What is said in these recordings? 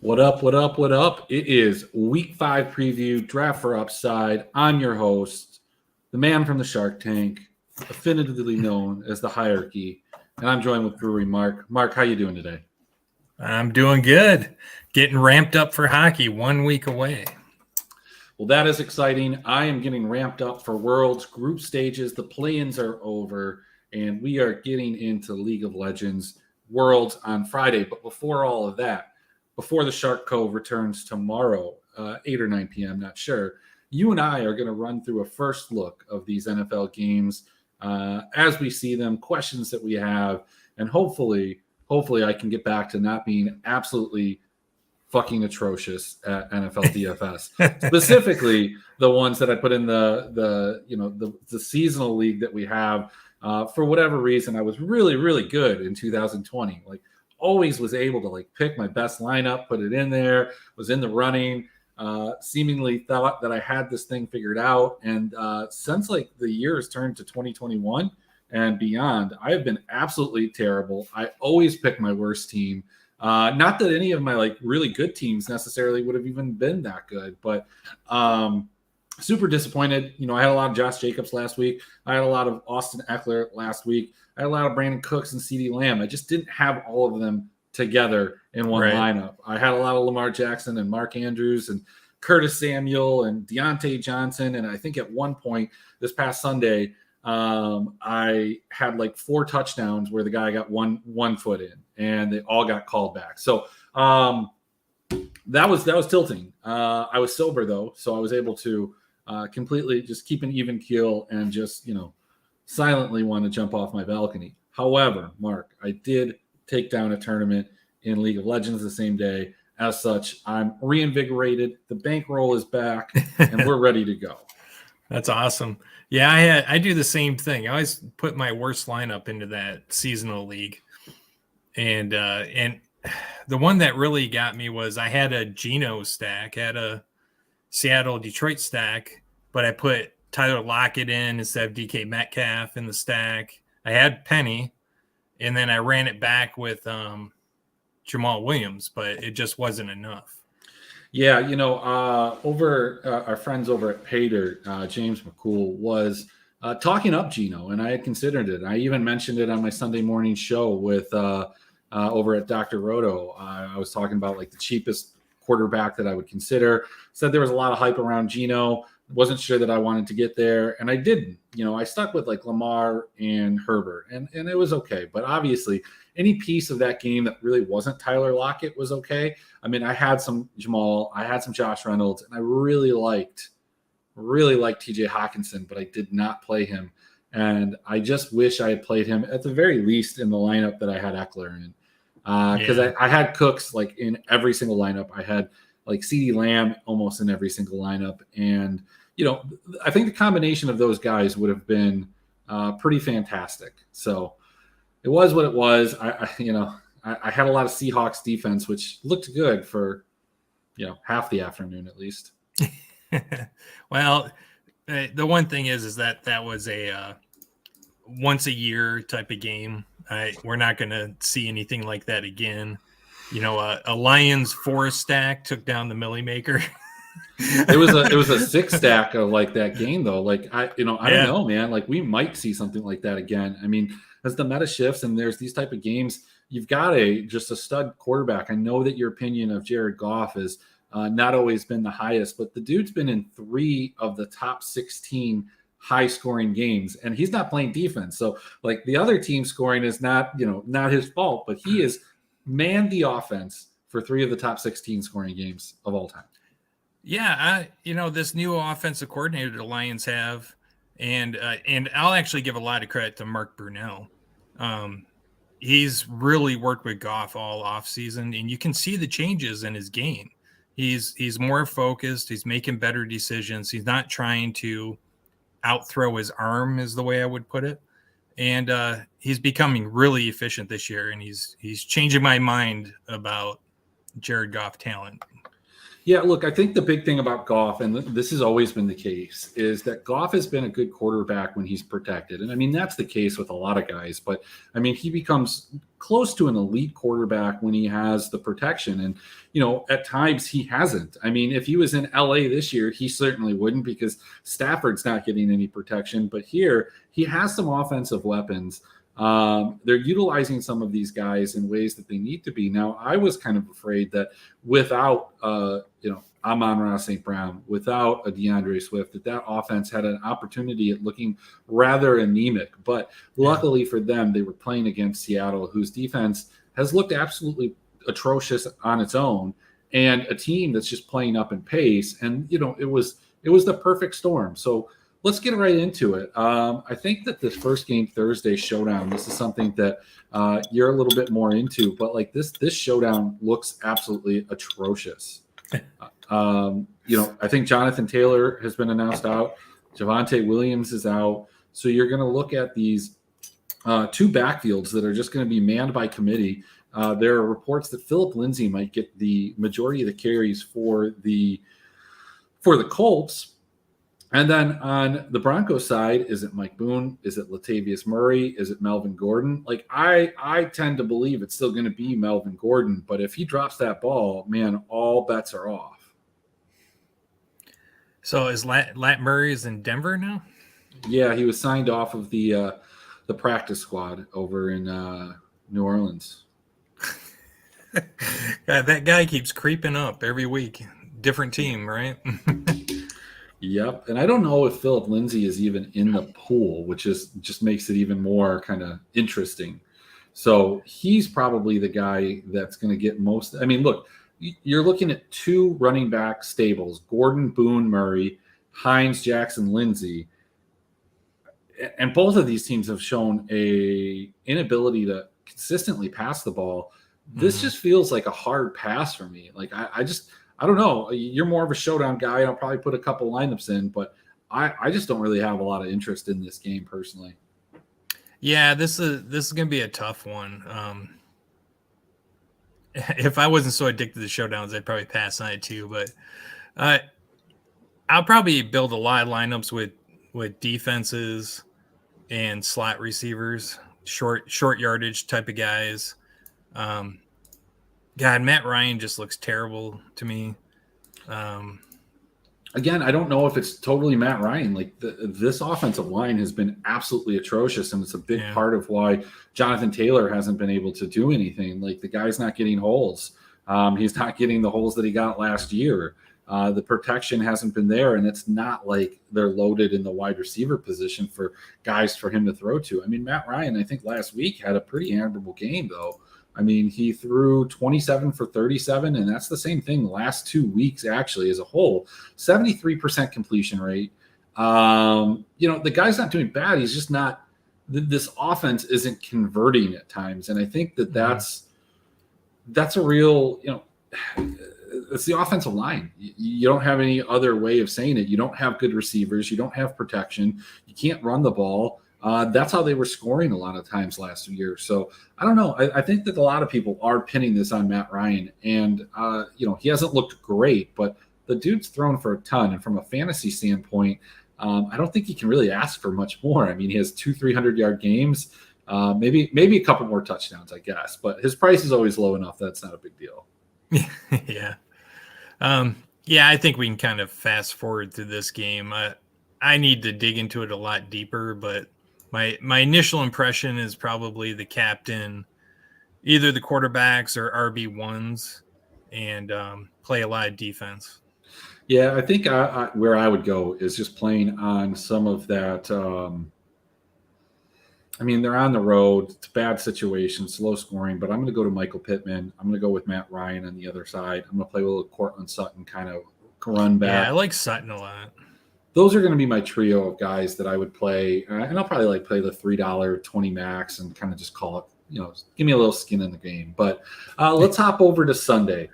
What up, what up, what up? It is week 5 preview, draft for upside. I'm your host, the man from the Shark Tank, definitively known as the Hierarchy, and I'm joined with Brewery Mark. Mark, how you doing today? I'm doing good. Getting ramped up for hockey 1 week away. Well, that is exciting. I am getting ramped up for Worlds group stages. The play-ins are over, and we are getting into League of Legends Worlds on Friday. But before all of that, before the Shark Cove returns tomorrow, 8 or 9 p.m., not sure, you and I are going to run through a first look of these NFL games as we see them, questions that we have, and hopefully I can get back to not being absolutely fucking atrocious at NFL DFS. Specifically, the ones that I put in the seasonal league that we have. For whatever reason, I was really good in 2020. Like, always was able to pick my best lineup, put it in there, was in the running, seemingly thought that I had this thing figured out. And since the year has turned to 2021 and beyond, I have been absolutely terrible. I always pick my worst team. Not that any of my really good teams necessarily would have even been that good, but super disappointed. I had a lot of Josh Jacobs last week. I had a lot of Austin Eckler last week. I had a lot of Brandon Cooks and CeeDee Lamb. I just didn't have all of them together in one lineup. I had a lot of Lamar Jackson and Mark Andrews and Curtis Samuel and Deontay Johnson. And I think at one point this past Sunday, I had 4 touchdowns where the guy got one foot in, and they all got called back. So that was tilting. I was sober though, so I was able to completely just keep an even keel and just silently want to jump off my balcony. However, Mark, I did take down a tournament in League of Legends the same day. As such, I'm reinvigorated. The bankroll is back, and we're ready to go. That's awesome. Yeah, I do the same thing. I always put my worst lineup into that seasonal league. And the one that really got me was I had a Geno stack, had a Seattle Detroit stack, but I put Tyler Lockett in instead of DK Metcalf in the stack. I had Penny, and then I ran it back with Jamal Williams, but it just wasn't enough. Yeah, over our friends over at Pater, James McCool was talking up Geno, and I had considered it. I even mentioned it on my Sunday morning show with over at Dr. Roto. I was talking about the cheapest quarterback that I would consider. Said there was a lot of hype around Geno. Wasn't sure that I wanted to get there, and I didn't. I stuck with Lamar and Herbert, and it was okay. But obviously, any piece of that game that really wasn't Tyler Lockett was okay. I mean, I had some Jamal, I had some Josh Reynolds, and I really liked TJ Hawkinson, but I did not play him. And I just wish I had played him at the very least in the lineup that I had Eckler in. Because I had Cooks in every single lineup. I had CeeDee Lamb almost in every single lineup. And, I think the combination of those guys would have been pretty fantastic. So it was what it was. I had a lot of Seahawks defense, which looked good for, half the afternoon at least. Well, the one thing is that was a once a year type of game. We're not going to see anything like that again. A Lions 4 stack took down the Millie Maker. It was a 6 stack of that game though. I don't know, man. We might see something like that again. I mean, as the meta shifts and there's these type of games, you've got just a stud quarterback. I know that your opinion of Jared Goff has not always been the highest, but the dude's been in 3 of the top 16 high scoring games, and he's not playing defense. So the other team scoring is not his fault, but he has manned the offense for 3 of the top 16 scoring games of all time. Yeah, this new offensive coordinator the Lions have, and I'll actually give a lot of credit to Mark Brunell. He's really worked with Goff all offseason, and you can see the changes in his game. He's more focused. He's making better decisions. He's not trying to outthrow his arm, is the way I would put it. And he's becoming really efficient this year, and he's changing my mind about Jared Goff talent. Yeah, look, I think the big thing about Goff, and this has always been the case, is that Goff has been a good quarterback when he's protected. And I mean, that's the case with a lot of guys. But I mean, he becomes close to an elite quarterback when he has the protection. And, at times he hasn't. I mean, if he was in LA this year, he certainly wouldn't because Stafford's not getting any protection. But here, he has some offensive weapons. They're utilizing some of these guys in ways that they need to be. Now, I was kind of afraid that without, Amon-Ra St. Brown, without a DeAndre Swift, that offense had an opportunity at looking rather anemic. But luckily for them, they were playing against Seattle, whose defense has looked absolutely atrocious on its own, and a team that's just playing up in pace. And, it was the perfect storm. So let's get right into it. I think that this first game Thursday showdown, this is something that you're a little bit more into, but like this showdown looks absolutely atrocious. I think Jonathan Taylor has been announced out. Javonte Williams is out. So you're going to look at these two backfields that are just going to be manned by committee. There are reports that Philip Lindsay might get the majority of the carries for the Colts. And then on the Broncos side, is it Mike Boone? Is it Latavius Murray? Is it Melvin Gordon? Like I tend to believe it's still going to be Melvin Gordon, but if he drops that ball, man, all bets are off. So is Lat Murray is in Denver now? Yeah, he was signed off of the practice squad over in New Orleans. God, that guy keeps creeping up every week. Different team, right? Yep. And I don't know if Philip Lindsay is even in the pool, which just makes it even more kind of interesting. So he's probably the guy that's going to get most. I mean, look, you're looking at two running back stables, Gordon, Boone, Murray, Hines, Jackson, Lindsay. And both of these teams have shown a inability to consistently pass the ball. This just feels like a hard pass for me. Like I don't know. You're more of a showdown guy. I'll probably put a couple lineups in, but I just don't really have a lot of interest in this game personally. Yeah, this is going to be a tough one. If I wasn't so addicted to showdowns, I'd probably pass on it too. But I'll probably build a lot of lineups with defenses and slot receivers, short yardage type of guys. God, Matt Ryan just looks terrible to me. Again, I don't know if it's totally Matt Ryan. Like this offensive line has been absolutely atrocious, and it's a big part of why Jonathan Taylor hasn't been able to do anything. Like the guy's not getting holes. He's not getting the holes that he got last year. The protection hasn't been there, and it's not like they're loaded in the wide receiver position for guys for him to throw to. I mean, Matt Ryan, I think last week had a pretty admirable game, though. I mean, he threw 27 for 37, and that's the same thing the last 2 weeks, actually, as a whole. 73% completion rate. The guy's not doing bad. He's just not – this offense isn't converting at times, and I think that's a real it's the offensive line. You don't have any other way of saying it. You don't have good receivers. You don't have protection. You can't run the ball. That's how they were scoring a lot of times last year. So I don't know. I think that a lot of people are pinning this on Matt Ryan, and he hasn't looked great, but the dude's thrown for a ton. And from a fantasy standpoint, I don't think he can really ask for much more. I mean, he has 2 300-yard games, maybe a couple more touchdowns, I guess. But his price is always low enough. That's not a big deal. Yeah. I think we can kind of fast forward through this game. I need to dig into it a lot deeper, but my initial impression is probably the captain, either the quarterbacks or RB1s, and play a lot of defense. Yeah, I think where I would go is just playing on some of that. They're on the road. It's a bad situation, slow scoring, but I'm going to go to Michael Pittman. I'm going to go with Matt Ryan on the other side. I'm going to play with a little Cortland Sutton kind of run back. Yeah, I like Sutton a lot. Those are going to be my trio of guys that I would play. And I'll probably play the $3 20 max and kind of just call it, give me a little skin in the game. But let's hop over to Sunday.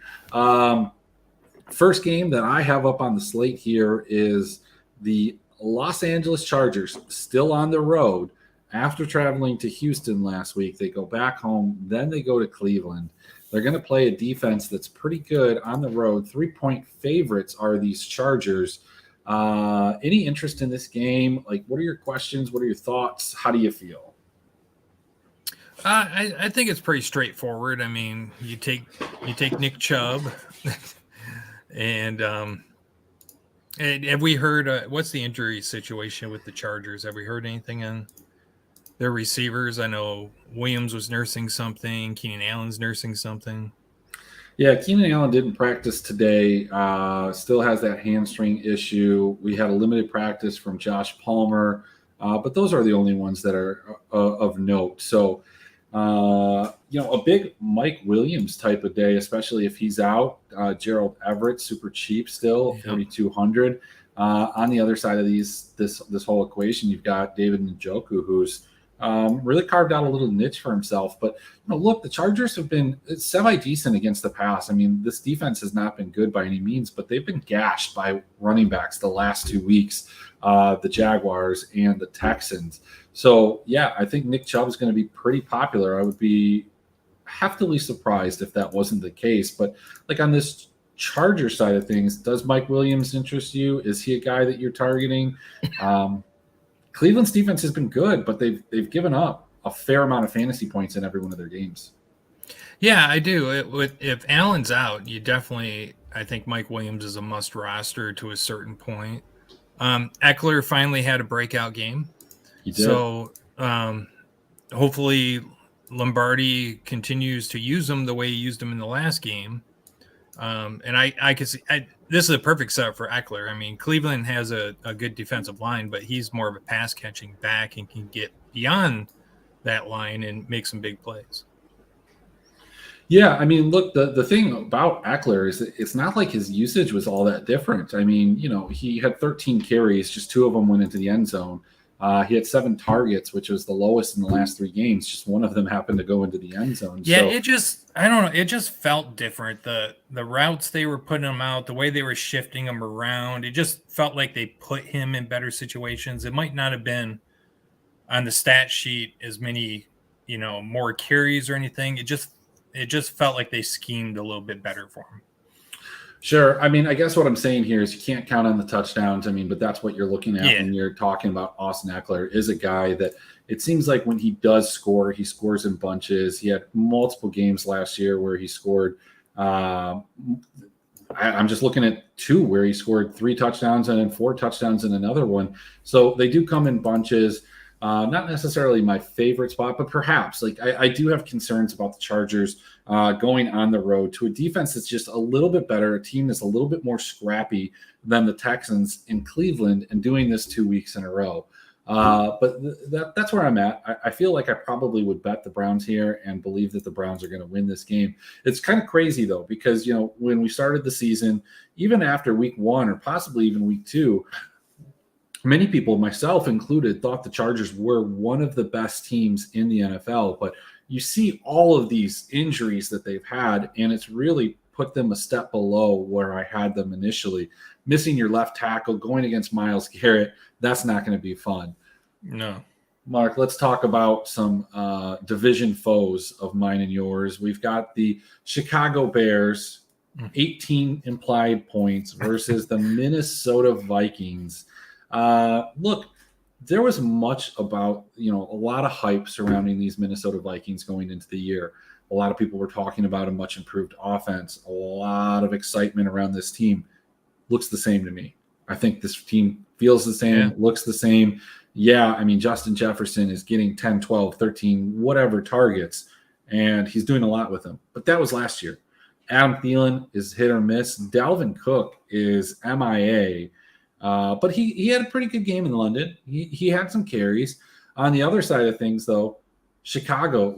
First game that I have up on the slate here is the Los Angeles Chargers, still on the road. After traveling to Houston last week, they go back home. Then they go to Cleveland. They're going to play a defense that's pretty good on the road. 3-point favorites are these Chargers. Any interest in this game? Like, what are your questions? What are your thoughts? How do you feel? I think it's pretty straightforward. I mean, you take Nick Chubb, and have we heard what's the injury situation with the Chargers? Have we heard anything on their receivers? I know Williams was nursing something. Keenan Allen's nursing something. Yeah, Keenan Allen didn't practice today. Still has that hamstring issue. We had a limited practice from Josh Palmer, but those are the only ones that are of note. So, a big Mike Williams type of day, especially if he's out. Gerald Everett, super cheap still, 4,200. On the other side of this whole equation, you've got David Njoku, who's really carved out a little niche for himself. But look, the Chargers have been semi-decent against the pass. I mean, this defense has not been good by any means, but they've been gashed by running backs the last 2 weeks, the Jaguars and the Texans. So, yeah, I think Nick Chubb is going to be pretty popular. I would be heftily surprised if that wasn't the case. But, like, on this Charger side of things, does Mike Williams interest you? Is he a guy that you're targeting? Cleveland's defense has been good, but they've given up a fair amount of fantasy points in every one of their games. Yeah, I do. If Allen's out, I think Mike Williams is a must roster to a certain point. Eckler finally had a breakout game. He did. So hopefully Lombardi continues to use him the way he used him in the last game. And I can see this is a perfect setup for Eckler. I mean, Cleveland has a good defensive line, but he's more of a pass catching back and can get beyond that line and make some big plays. Yeah, I mean, look, the thing about Eckler is that it's not like his usage was all that different. I mean, he had 13 carries, just 2 of them went into the end zone. He had 7 targets, which was the lowest in the last 3 games. Just one of them happened to go into the end zone. Yeah, I don't know. It just felt different. The routes they were putting him out, the way they were shifting him around, it just felt like they put him in better situations. It might not have been on the stat sheet as many, more carries or anything. It just felt like they schemed a little bit better for him. Sure. I mean, I guess what I'm saying here is you can't count on the touchdowns. I mean, but that's what you're looking at when you're talking about Austin Eckler, is a guy that it seems like when he does score, he scores in bunches. He had multiple games last year where he scored. I'm just looking at 2 where he scored 3 touchdowns and then 4 touchdowns in another one. So they do come in bunches. Not necessarily my favorite spot, but perhaps. Like I do have concerns about the Chargers going on the road to a defense that's just a little bit better, a team that's a little bit more scrappy than the Texans in Cleveland, and doing this 2 weeks in a row. But that's where I'm at. I feel like I probably would bet the Browns here and believe that the Browns are going to win this game. It's kind of crazy, though, because, when we started the season, even after week 1 or possibly even week 2, many people, myself included, thought the Chargers were one of the best teams in the NFL. But you see all of these injuries that they've had, and it's really put them a step below where I had them initially. Missing your left tackle, going against Myles Garrett, that's not going to be fun. No. Mark, let's talk about some division foes of mine and yours. We've got the Chicago Bears, 18 implied points, versus the Minnesota Vikings. Look, there was much about, a lot of hype surrounding these Minnesota Vikings going into the year. A lot of people were talking about a much improved offense, a lot of excitement around this team. Looks the same to me. I think this team feels the same, looks the same. Yeah, I mean, Justin Jefferson is getting 10, 12, 13, whatever targets, and he's doing a lot with them. But that was last year. Adam Thielen is hit or miss. Dalvin Cook is MIA. But he had a pretty good game in London. He had some carries. On the other side of things, though, Chicago,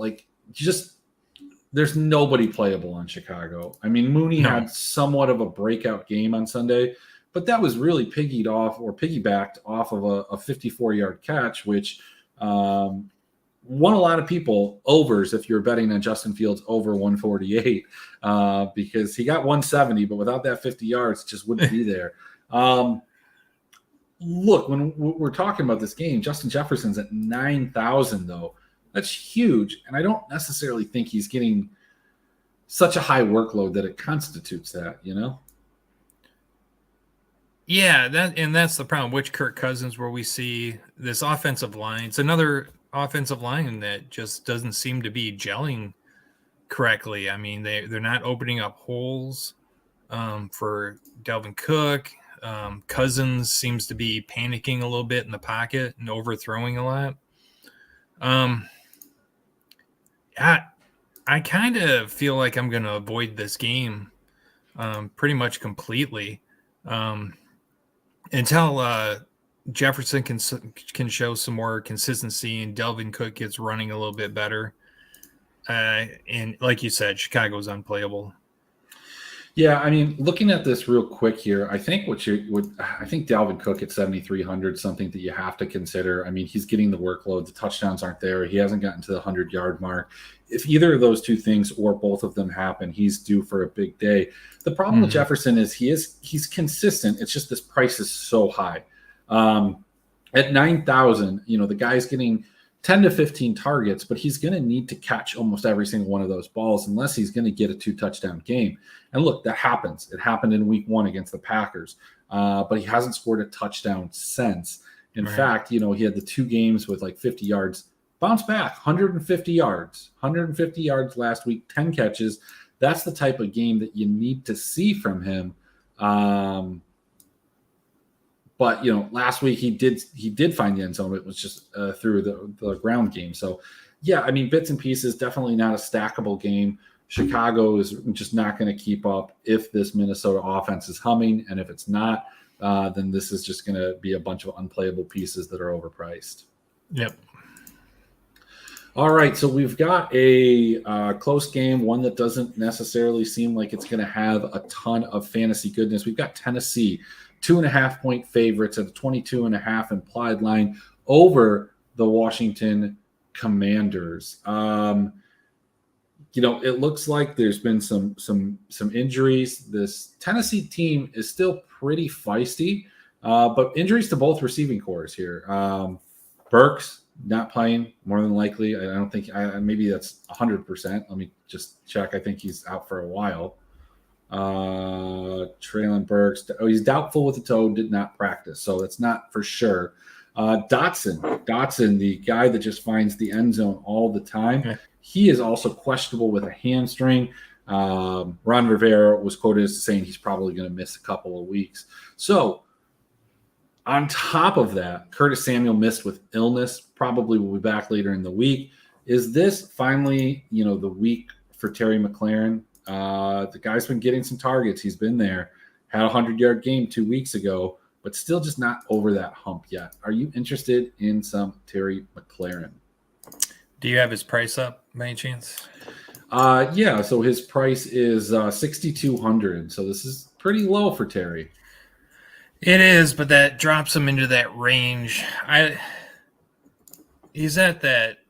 there's nobody playable on Chicago. I mean, Mooney had somewhat of a breakout game on Sunday, but that was really piggybacked off of a 54-yard catch, which won a lot of people overs if you're betting on Justin Fields over 148, because he got 170, but without that 50 yards, it just wouldn't be there. Look, when we're talking about this game, Justin Jefferson's at 9,000, though. That's huge, and I don't necessarily think he's getting such a high workload that it constitutes that, you know? Yeah, that's the problem. Which Kirk Cousins, where we see this offensive line. It's another offensive line that just doesn't seem to be gelling correctly. I mean, they're not opening up holes for Dalvin Cook. Cousins seems to be panicking a little bit in the pocket and overthrowing a lot. I kind of feel like I'm going to avoid this game pretty much completely until Jefferson can show some more consistency and Dalvin Cook gets running a little bit better. And like you said, Chicago's unplayable. Yeah, I mean, looking at this real quick here, I think I think Dalvin Cook at 7,300 something that you have to consider. I mean, he's getting the workload. The touchdowns aren't there. He hasn't gotten to the 100-yard mark. If either of those two things or both of them happen, he's due for a big day. The problem with Jefferson is he's consistent. It's just this price is so high. At 9,000, the guy's getting 10 to 15 targets, but he's going to need to catch almost every single one of those balls unless he's going to get a 2-touchdown game. And look, that happens. It happened in week 1 against the Packers, but he hasn't scored a touchdown since. In fact, he had the 2 games with like 50 yards, bounce back, 150 yards last week, 10 catches. That's the type of game that you need to see from him. But last week he did find the end zone. It was just through the ground game. So yeah, I mean, bits and pieces, definitely not a stackable game. Chicago is just not going to keep up if this Minnesota offense is humming, and if it's not, then this is just going to be a bunch of unplayable pieces that are overpriced. Yep. All right, so we've got a close game, one that doesn't necessarily seem like it's going to have a ton of fantasy goodness. We've got Tennessee, 2.5-point favorites at a 22.5 implied line over the Washington Commanders. It looks like there's been some injuries. This Tennessee team is still pretty feisty, but injuries to both receiving cores here. Burks not playing more than likely. I don't think maybe that's 100%. Let me just check. I think he's out for a while. Traylon Burks. He's doubtful with the toe. Did not practice, so it's not for sure. Dotson, the guy that just finds the end zone all the time. Okay. He is also questionable with a hamstring. Ron Rivera was quoted as saying he's probably going to miss a couple of weeks. So on top of that, Curtis Samuel missed with illness, probably will be back later in the week. Is this finally, the week for Terry McLaurin? The guy's been getting some targets. He's been there, had a 100-yard game 2 weeks ago, but still just not over that hump yet. Are you interested in some Terry McLaurin? Do you have his price up by any chance? Yeah, so his price is $6,200. So this is pretty low for Terry. It is, but that drops him into that range. He's at that.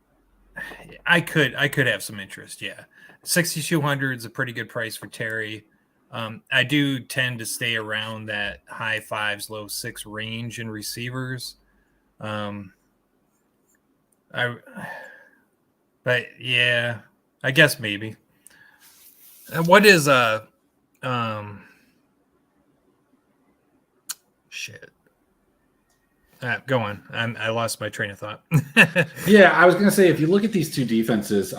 I could have some interest. Yeah, 6,200 is a pretty good price for Terry. I do tend to stay around that high 5s, low 6 range in receivers. But yeah, I guess maybe. What is shit? Go on. I lost my train of thought. Yeah, I was going to say, if you look at these two defenses,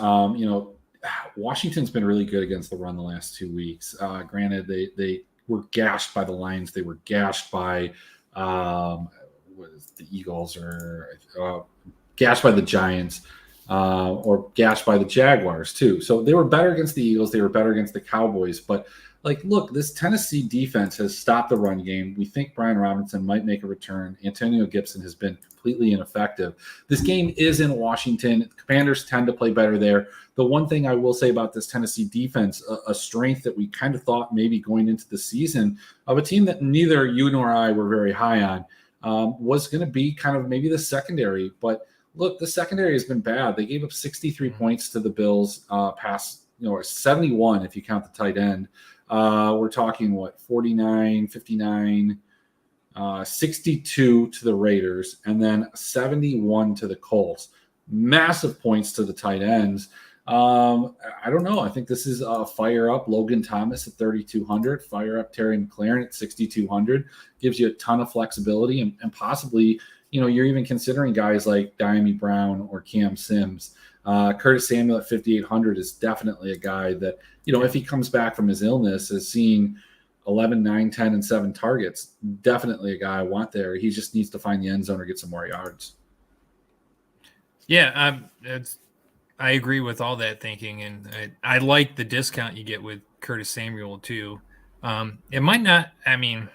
Washington's been really good against the run the last 2 weeks. Granted, they were gashed by the Lions. They were gashed by the Eagles, or gashed by the Giants, or gashed by the Jaguars too. So they were better against the Eagles. They were better against the Cowboys. But look, this Tennessee defense has stopped the run game. We think Brian Robinson might make a return. Antonio Gibson has been completely ineffective. This game is in Washington. The Commanders tend to play better there. The one thing I will say about this Tennessee defense, a strength that we kind of thought maybe going into the season of a team that neither you nor I were very high on, was going to be kind of maybe the secondary. But look, the secondary has been bad. They gave up 63 points to the Bills, past, or 71 if you count the tight end. We're talking 49, 59, 62 to the Raiders, and then 71 to the Colts. Massive points to the tight ends. I don't know. I think this is fire up Logan Thomas at 3,200, fire up Terry McLaren at 6,200. Gives you a ton of flexibility, and possibly, you're even considering guys like Diami Brown or Cam Sims. Curtis Samuel at 5,800 is definitely a guy that, if he comes back from his illness, has seen 11, 9, 10, and 7 targets. Definitely a guy I want there. He just needs to find the end zone or get some more yards. Yeah, I agree with all that thinking, and I like the discount you get with Curtis Samuel too. It might not. I mean,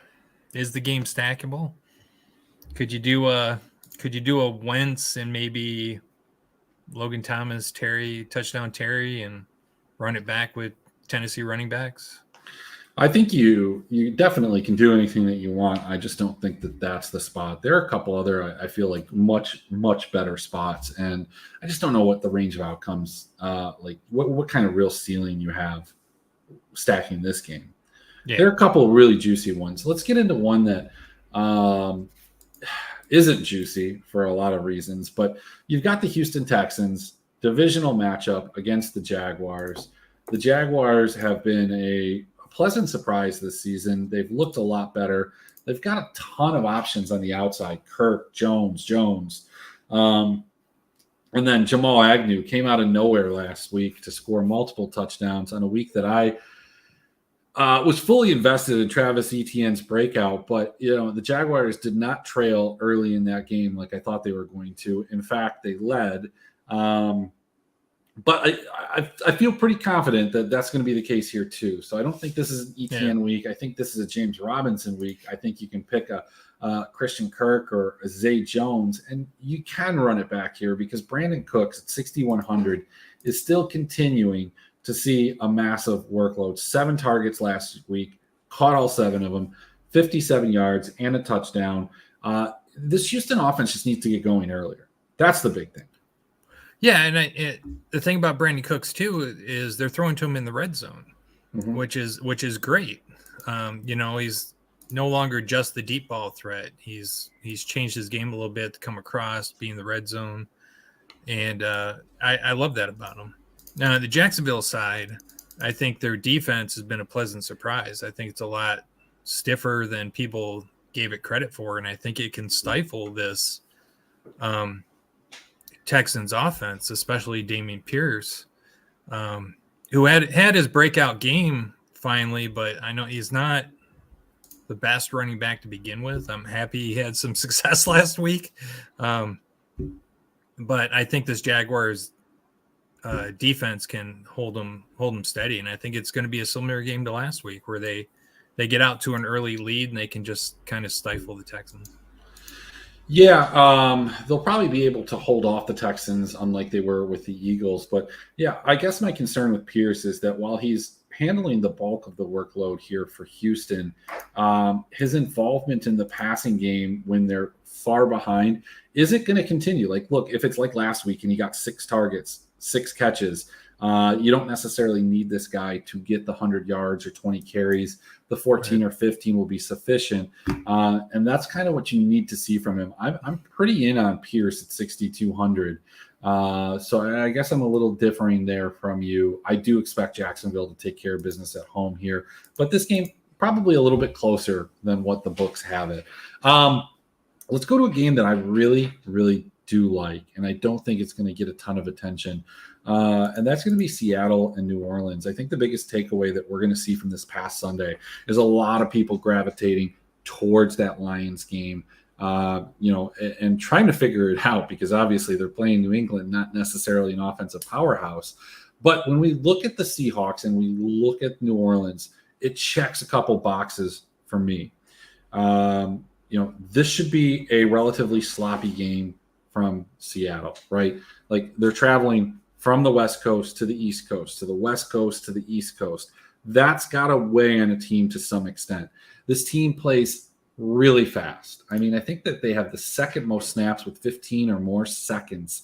is the game stackable? Could you do a Wentz and maybe Logan Thomas, touchdown Terry, and run it back with Tennessee running backs? I think you definitely can do anything that you want. I just don't think that that's the spot. There are a couple other, I feel like, much, much better spots. And I just don't know what the range of outcomes, like what kind of real ceiling you have stacking this game. Yeah. There are a couple of really juicy ones. Let's get into one that isn't juicy for a lot of reasons. But you've got the Houston Texans, divisional matchup against the Jaguars. The Jaguars have been a pleasant surprise this season. They've looked a lot better. They've got a ton of options on the outside. Kirk, Jones. And then Jamal Agnew came out of nowhere last week to score multiple touchdowns on a week that I was fully invested in Travis Etienne's breakout. But, the Jaguars did not trail early in that game like I thought they were going to. In fact, they led. But I feel pretty confident that that's going to be the case here too. So I don't think this is an Etienne week. I think this is a James Robinson week. I think you can pick a Christian Kirk or a Zay Jones, and you can run it back here because Brandon Cooks at 6,100 is still continuing to see a massive workload. 7 targets last week, caught all 7 of them, 57 yards and a touchdown. This Houston offense just needs to get going earlier. That's the big thing. Yeah, and the thing about Brandon Cooks too is they're throwing to him in the red zone, which is great. He's no longer just the deep ball threat. He's changed his game a little bit to come across, be in the red zone, and I love that about him. Now, on the Jacksonville side, I think their defense has been a pleasant surprise. I think it's a lot stiffer than people gave it credit for, and I think it can stifle this Texans offense, especially Dameon Pierce, who had his breakout game finally, but I know he's not the best running back to begin with. I'm happy he had some success last week. But I think this Jaguars defense can hold them steady. And I think it's going to be a similar game to last week where they get out to an early lead and they can just kind of stifle the Texans. Yeah, they'll probably be able to hold off the Texans unlike they were with the Eagles. But yeah, I guess my concern with Pierce is that while he's handling the bulk of the workload here for Houston, his involvement in the passing game when they're far behind, is it going to continue? Like, look, if it's like last week and he got 6 targets, 6 catches, you don't necessarily need this guy to get the 100 yards or 20 carries. The 14 or 15 will be sufficient. And that's kind of what you need to see from him. I'm pretty in on Pierce at 6,200. So I guess I'm a little differing there from you. I do expect Jacksonville to take care of business at home here, but this game probably a little bit closer than what the books have it. Let's go to a game that I really, really do like, and I don't think it's going to get a ton of attention. And that's going to be Seattle and New Orleans. I think the biggest takeaway that we're going to see from this past Sunday is a lot of people gravitating towards that Lions game, and trying to figure it out because obviously they're playing New England, not necessarily an offensive powerhouse. But when we look at the Seahawks and we look at New Orleans, it checks a couple boxes for me. This should be a relatively sloppy game from Seattle, right? Like they're traveling from the West Coast to the East Coast, to the West Coast to the East Coast. That's got to weigh on a team to some extent. This team plays really fast. I mean, I think that they have the second most snaps with 15 or more seconds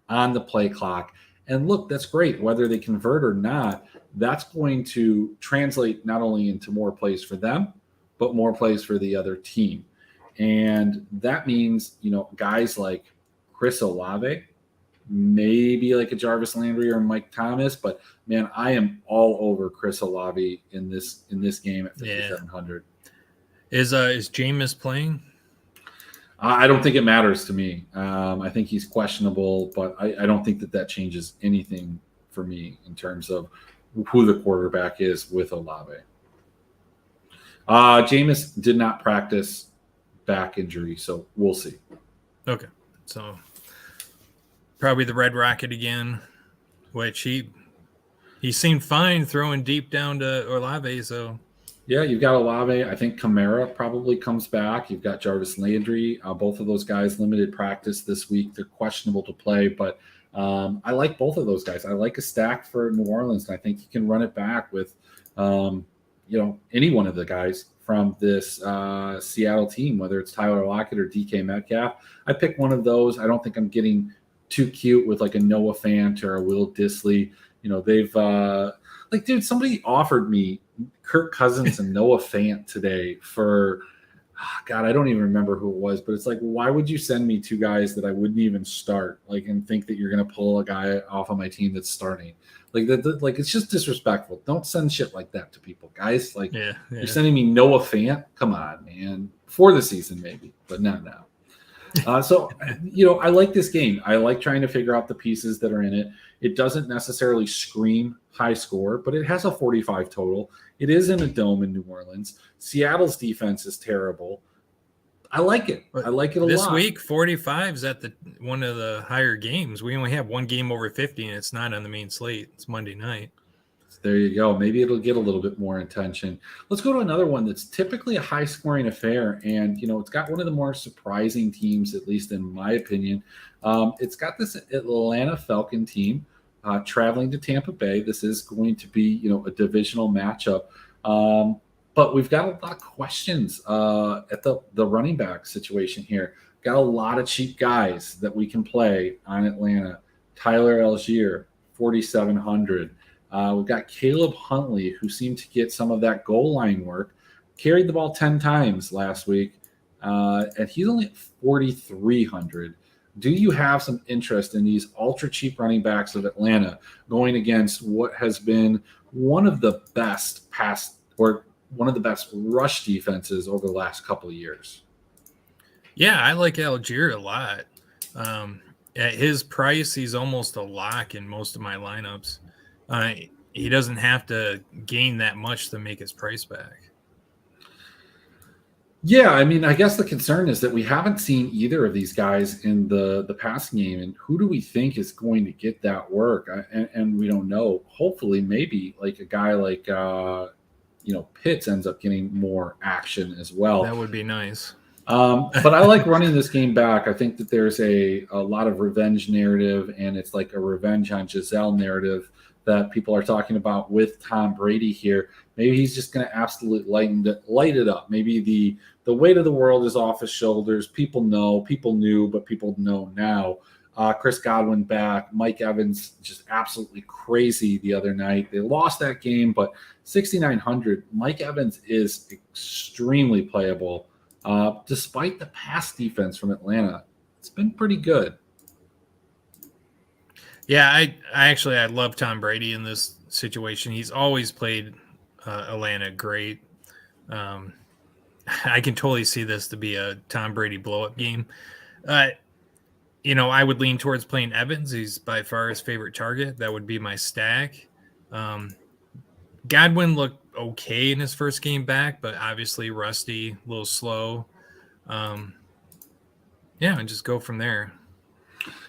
on the play clock. And look, that's great. Whether they convert or not, that's going to translate not only into more plays for them, but more plays for the other team. And that means, guys like Chris Olave, maybe like a Jarvis Landry or Mike Thomas, but man, I am all over Chris Olave in this game at 5,700. Is Jameis playing? I don't think it matters to me. I think he's questionable, but I don't think that changes anything for me in terms of who the quarterback is with Olave. Jameis did not practice, back injury, so we'll see. Okay, so probably the Red Rocket again, which he seemed fine throwing deep down to Olave. So yeah, you've got Olave. I think Kamara probably comes back. You've got Jarvis Landry. Both of those guys limited practice this week. They're questionable to play, but I like both of those guys. I like a stack for New Orleans, and I think you can run it back with any one of the guys from this Seattle team, whether it's Tyler Lockett or DK Metcalf. I pick one of those. I don't think I'm getting too cute with like a Noah Fant or a Will Dissly. They've dude, somebody offered me Kirk Cousins and Noah Fant today for God, I don't even remember who it was, but it's like, why would you send me two guys that I wouldn't even start, and think that you're going to pull a guy off of my team that's starting? It's just disrespectful. Don't send shit like that to people, guys. You're sending me Noah Fant. Come on, man. For the season, maybe, but not now. I like this game. I like trying to figure out the pieces that are in it. It doesn't necessarily scream high score, but it has a 45 total. It is in a dome in New Orleans. Seattle's defense is terrible. I like it. I like it a lot. This week, 45 is at one of the higher games. We only have one game over 50, and it's not on the main slate. It's Monday night. There you go. Maybe it'll get a little bit more attention. Let's go to another one that's typically a high-scoring affair, and it's got one of the more surprising teams, at least in my opinion. It's got this Atlanta Falcon team traveling to Tampa Bay. This is going to be, a divisional matchup. But we've got a lot of questions at the running back situation here. Got a lot of cheap guys that we can play on Atlanta. Tyler Algier, 4,700. We've got Caleb Huntley, who seemed to get some of that goal line work. Carried the ball 10 times last week, and he's only at 4,300. Do you have some interest in these ultra cheap running backs of Atlanta going against what has been one of the best rush defenses over the last couple of years? Yeah, I like Algier a lot. At his price, he's almost a lock in most of my lineups. He doesn't have to gain that much to make his price back. Yeah, I mean, I guess the concern is that we haven't seen either of these guys in the passing game, and who do we think is going to get that work? And we don't know. Hopefully, maybe like a guy like Pitts ends up getting more action as well. That would be nice. But I like running this game back. I think that there's a lot of revenge narrative, and it's like a revenge on Giselle narrative that people are talking about with Tom Brady here. Maybe he's just going to absolutely light it up. Maybe the weight of the world is off his shoulders. People knew, but people know now. Chris Godwin back. Mike Evans just absolutely crazy the other night. They lost that game, but 6,900. Mike Evans is extremely playable. Despite the pass defense from Atlanta, it's been pretty good. Yeah, I love Tom Brady in this situation. He's always played Atlanta great. I can totally see this to be a Tom Brady blow-up game. I would lean towards playing Evans. He's by far his favorite target. That would be my stack. Godwin looked okay in his first game back, but obviously rusty, a little slow. And just go from there.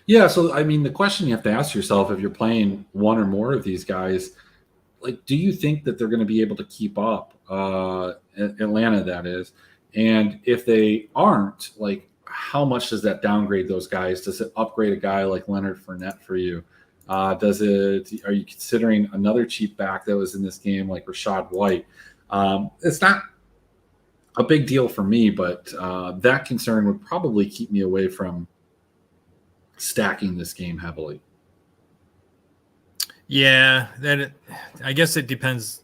Yeah, so I mean, the question you have to ask yourself if you're playing one or more of these guys, do you think that they're going to be able to keep up? Atlanta, that is. And if they aren't, how much does that downgrade those guys? Does it upgrade a guy like Leonard Fournette for you? Are you considering another cheap back that was in this game like Rachaad White? It's not a big deal for me, but that concern would probably keep me away from stacking this game heavily. Yeah, I guess it depends.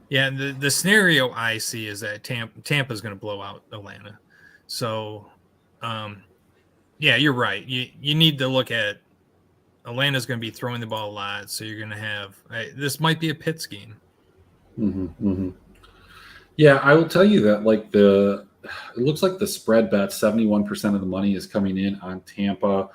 Yeah, the scenario I see is that Tampa's going to blow out Atlanta. So Yeah, you're right. You need to look at Atlanta's going to be throwing the ball a lot, so you're going to have this might be a Pitts game. Mm-hmm, mm-hmm. Yeah, I will tell you that it looks like the spread bet 71% of the money is coming in on Tampa.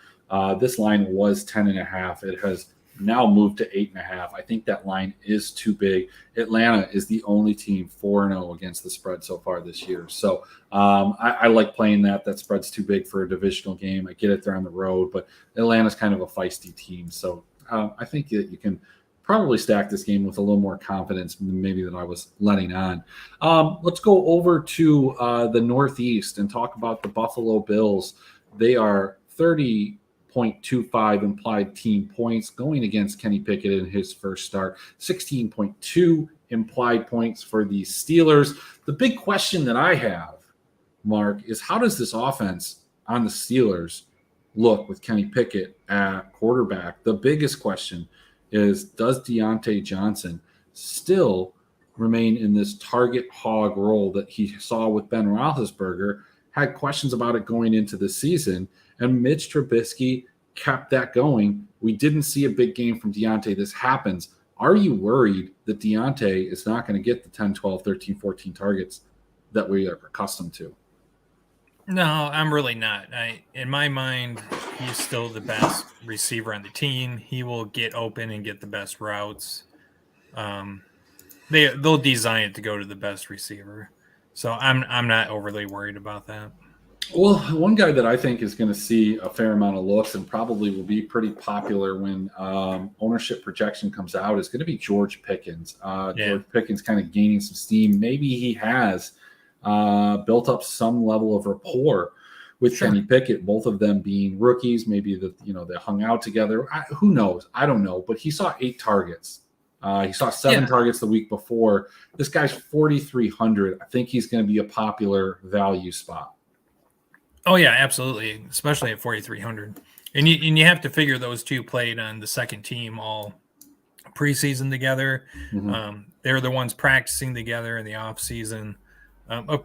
This line was 10.5. It has now moved to 8.5. I think that line is too big. Atlanta is the only team 4-0 against the spread so far this year. So I like playing that. That spread's too big for a divisional game. I get it, they're on the road, but Atlanta's kind of a feisty team. So I think that you can probably stack this game with a little more confidence maybe than I was letting on. Let's go over to the Northeast and talk about the Buffalo Bills. They are 30.25 implied team points going against Kenny Pickett in his first start, 16.2 implied points for the Steelers. The big question that I have, Mark, is how does this offense on the Steelers look with Kenny Pickett at quarterback? The biggest question is, does Deontay Johnson still remain in this target hog role that he saw with Ben Roethlisberger? Had questions about it going into the season, and Mitch Trubisky kept that going. We didn't see a big game from Deontay. This happens. Are you worried that Deontay is not going to get the 10, 12, 13, 14 targets that we are accustomed to? No, I'm really not. In my mind, he's still the best receiver on the team. He will get open and get the best routes. They'll design it to go to the best receiver. So I'm not overly worried about that. Well, one guy that I think is going to see a fair amount of looks and probably will be pretty popular when ownership projection comes out is going to be George Pickens. George Pickens kind of gaining some steam. Maybe he has built up some level of rapport with Kenny Pickett, both of them being rookies. Maybe they hung out together. Who knows? I don't know. But he saw 8 targets. He saw 7 targets the week before. This guy's 4,300. I think he's going to be a popular value spot. Oh yeah, absolutely, especially at 4,300. And you have to figure those two played on the second team all preseason together. Mm-hmm. They're the ones practicing together in the off season.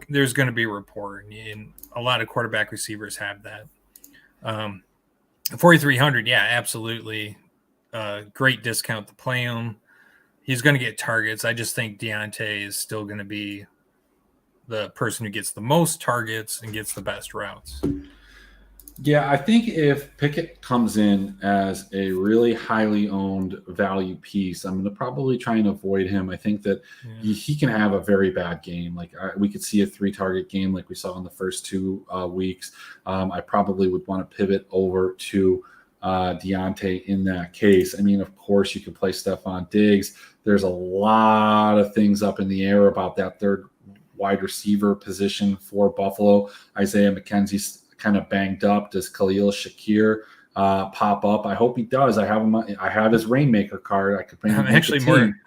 There's going to be rapport, and a lot of quarterback receivers have that. 4,300, yeah, absolutely. Great discount to play him. He's going to get targets. I just think Deontay is still going to be the person who gets the most targets and gets the best routes. Yeah, I think if Pickett comes in as a really highly owned value piece, I'm going to probably try and avoid him. I think that he can have a very bad game. Like we could see a 3-target game like we saw in the first 2 weeks. I probably would want to pivot over to Deontay in that case. I mean, of course, you could play Stephon Diggs. There's a lot of things up in the air about that third wide receiver position for Buffalo. Isaiah McKenzie's kind of banged up. Does Khalil Shakir pop up? I hope he does. I have his Rainmaker card. I could bring him.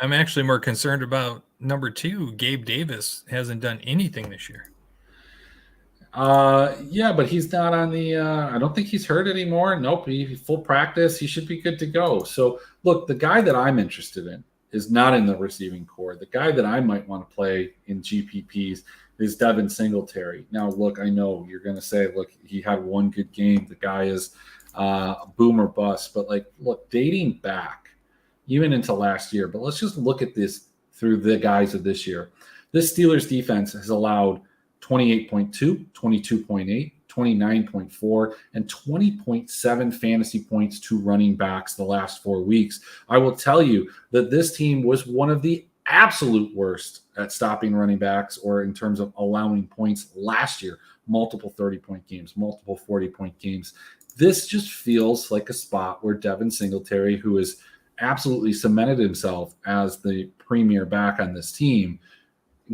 I'm actually more concerned about number 2. Gabe Davis hasn't done anything this year. Yeah, but he's not on the. I don't think he's hurt anymore. Nope, he full practice. He should be good to go. So look, the guy that I'm interested in is not in the receiving core. The guy that I might want to play in GPPs is Devin Singletary. Now, look, I know you're going to say, look, he had one good game. The guy is boom or bust. But, look, dating back, even into last year, but let's just look at this through the guise of this year. This Steelers defense has allowed 28.2, 22.8, 29.4, and 20.7 fantasy points to running backs the last 4 weeks. I will tell you that this team was one of the absolute worst at stopping running backs or in terms of allowing points last year. Multiple 30-point games, multiple 40-point games. This just feels like a spot where Devin Singletary, who has absolutely cemented himself as the premier back on this team,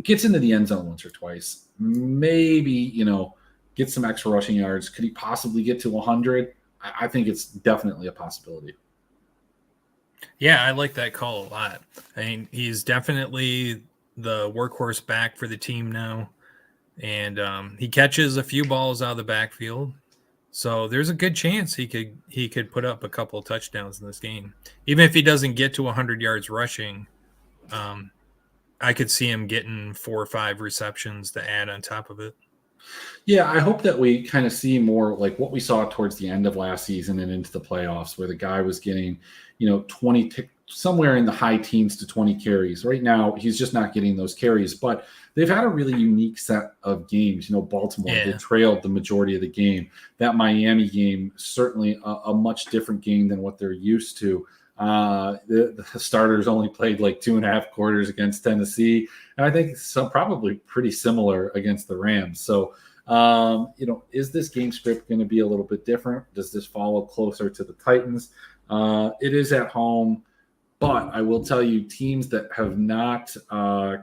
gets into the end zone once or twice. Maybe, get some extra rushing yards. Could he possibly get to 100? I think it's definitely a possibility. Yeah, I like that call a lot. I mean, he's definitely the workhorse back for the team now. And he catches a few balls out of the backfield. So there's a good chance he could put up a couple of touchdowns in this game. Even if he doesn't get to 100 yards rushing, I could see him getting 4 or 5 receptions to add on top of it. Yeah, I hope that we kind of see more like what we saw towards the end of last season and into the playoffs, where the guy was getting, 20 somewhere in the high teens to 20 carries. Right now, he's just not getting those carries, but they've had a really unique set of games. Baltimore, they Yeah. trailed the majority of the game. That Miami game, certainly a much different game than what they're used to. The starters only played like 2.5 quarters against Tennessee, and I think some probably pretty similar against the Rams. So, is this game script going to be a little bit different? Does this follow closer to the Titans? It is at home, but I will tell you, teams that have not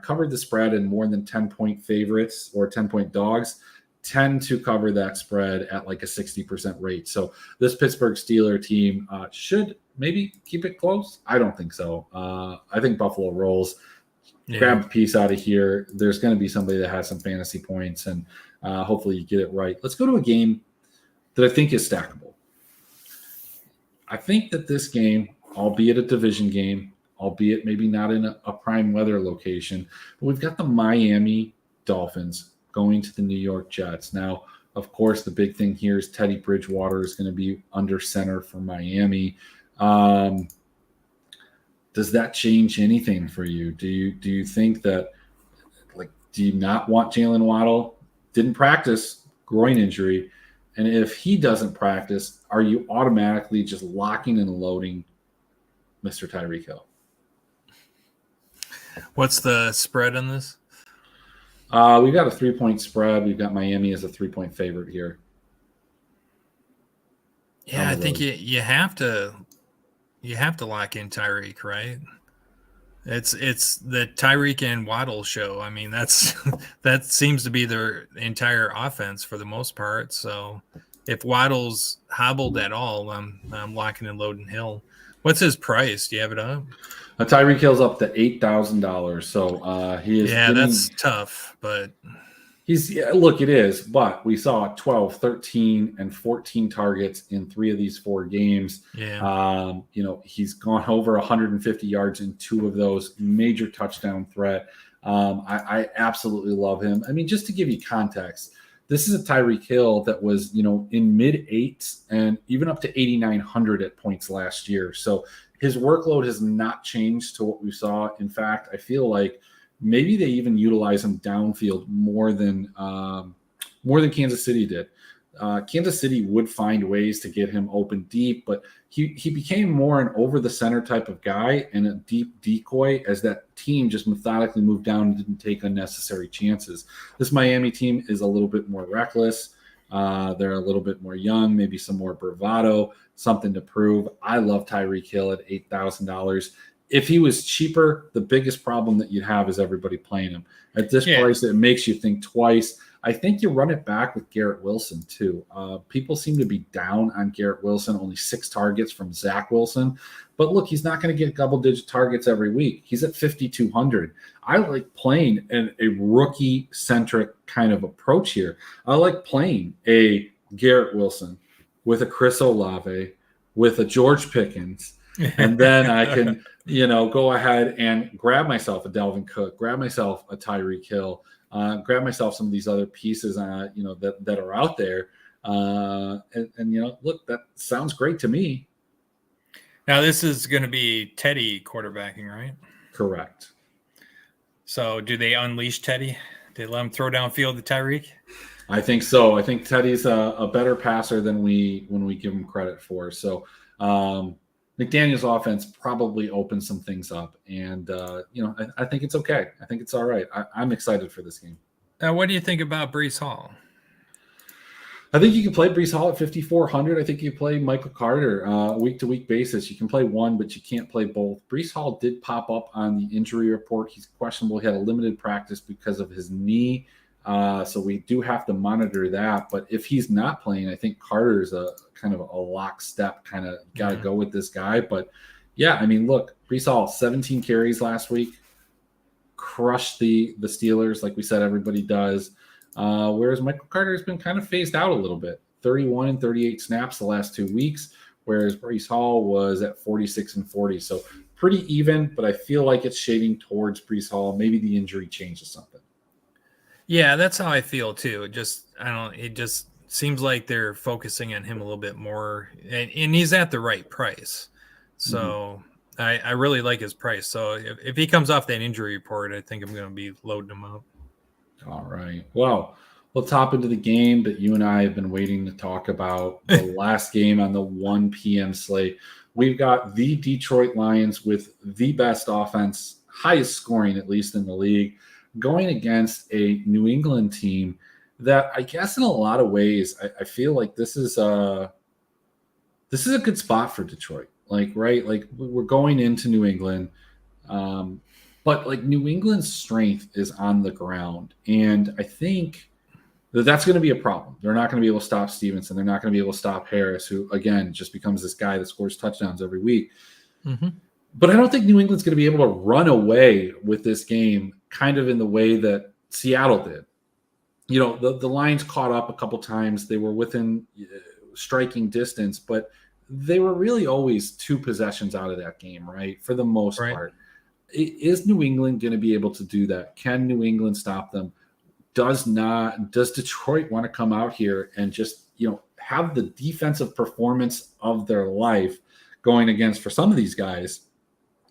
covered the spread in more than 10-point favorites or 10-point dogs tend to cover that spread at like a 60% rate. So this Pittsburgh Steelers team should maybe keep it close. I don't think so. I think Buffalo rolls. Yeah. Grab a piece out of here. There's going to be somebody that has some fantasy points, and hopefully you get it right. Let's go to a game that I think is stackable. I think that this game, albeit a division game, albeit maybe not in a prime weather location, but we've got the Miami Dolphins going to the New York Jets. Now, of course, the big thing here is Teddy Bridgewater is going to be under center for Miami. Does that change anything for you? Do you think that, do you not want Jalen Waddle? Didn't practice, groin injury. And if he doesn't practice, are you automatically just locking and loading Mr. Tyreek Hill? What's the spread on this? We've got a 3-point spread. We've got Miami as a 3-point favorite here. Yeah, I think you have to lock in Tyreek, right? It's the Tyreek and Waddle show. I mean, that seems to be their entire offense for the most part. So if Waddle's hobbled at all, I'm locking and loading Hill. What's his price? Do you have it up? Tyreek Hill's up to $8,000. So he is. Yeah, that's tough, but look, it is. But we saw 12, 13, and 14 targets in 3 of these 4 games. Yeah. He's gone over 150 yards in 2 of those. Major touchdown threat. I absolutely love him. I mean, just to give you context, this is a Tyreek Hill that was, in mid-8s and even up to 8,900 at points last year. So his workload has not changed to what we saw. In fact, I feel like maybe they even utilize him downfield more than Kansas City did. Kansas City would find ways to get him open deep, but he became more an over-the-center type of guy and a deep decoy as that team just methodically moved down and didn't take unnecessary chances. This Miami team is a little bit more reckless. They're a little bit more young, maybe some more bravado, something to prove. I love Tyreek Hill at $8,000. If he was cheaper, the biggest problem that you'd have is everybody playing him. At this price, it makes you think twice. I think you run it back with Garrett Wilson, too. People seem to be down on Garrett Wilson, only 6 targets from Zach Wilson. But look, he's not going to get double-digit targets every week. He's at 5,200. I like playing a rookie-centric kind of approach here. I like playing a Garrett Wilson with a Chris Olave, with a George Pickens, and then I can, go ahead and grab myself a Dalvin Cook, grab myself a Tyreek Hill, grab myself some of these other pieces, that are out there. Look, that sounds great to me. Now this is going to be Teddy quarterbacking, right? Correct. So do they unleash Teddy? They let him throw downfield to Tyreek? I think so. I think Teddy's a better passer than when we give him credit for. So McDaniel's offense probably opens some things up, and I think it's okay. I think it's all right. I'm excited for this game. Now, what do you think about Breece Hall? I think you can play Breece Hall at 5,400. I think you play Michael Carter week-to-week basis. You can play one, but you can't play both. Breece Hall did pop up on the injury report. He's questionable. He had a limited practice because of his knee. So we do have to monitor that. But if he's not playing, I think Carter's a kind of a lockstep kind of got to go with this guy. But, yeah, I mean, look, Breece Hall, 17 carries last week, crushed the Steelers like we said everybody does. Whereas Michael Carter has been kind of phased out a little bit, 31 and 38 snaps the last 2 weeks, whereas Breece Hall was at 46 and 40. So pretty even, but I feel like it's shading towards Breece Hall. Maybe the injury changes something. Yeah, that's how I feel too. I don't. It just seems like they're focusing on him a little bit more, and he's at the right price. So I really like his price. So if he comes off that injury report, I think I'm going to be loading him up. All right. Well, let's hop into the game that you and I have been waiting to talk about. The last game on the 1 p.m. slate. We've got the Detroit Lions with the best offense, highest scoring at least in the league, going against a New England team that I guess in a lot of ways I feel like this is a good spot for Detroit. Like, right? Like we're going into New England. But like New England's strength is on the ground. And I think that's going to be a problem. They're not going to be able to stop Stevenson. They're not going to be able to stop Harris, who, again, just becomes this guy that scores touchdowns every week. Mm-hmm. But I don't think New England's going to be able to run away with this game kind of in the way that Seattle did. You know, the Lions caught up a couple times. They were within striking distance, but they were really always 2 possessions out of that game, right? For the most part. Is New England going to be able to do that? Can New England stop them? Does Detroit want to come out here and just, have the defensive performance of their life going against, for some of these guys,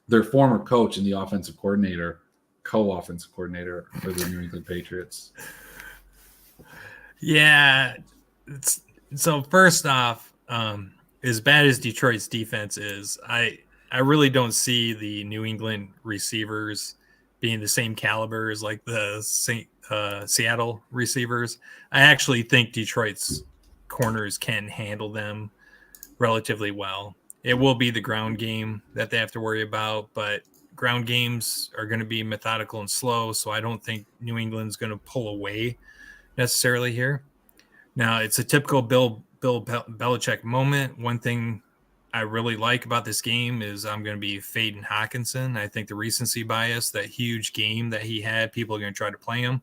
their former coach and the co-offensive coordinator for the New England Patriots? Yeah. So first off, as bad as Detroit's defense is, I really don't see the New England receivers being the same caliber as like the Seattle receivers. I actually think Detroit's corners can handle them relatively well. It will be the ground game that they have to worry about, but ground games are going to be methodical and slow, so I don't think New England's going to pull away necessarily here. Now, it's a typical Bill Belichick moment. One thing I really like about this game is I'm going to be fading Hawkinson. I think the recency bias, that huge game that he had, people are going to try to play him.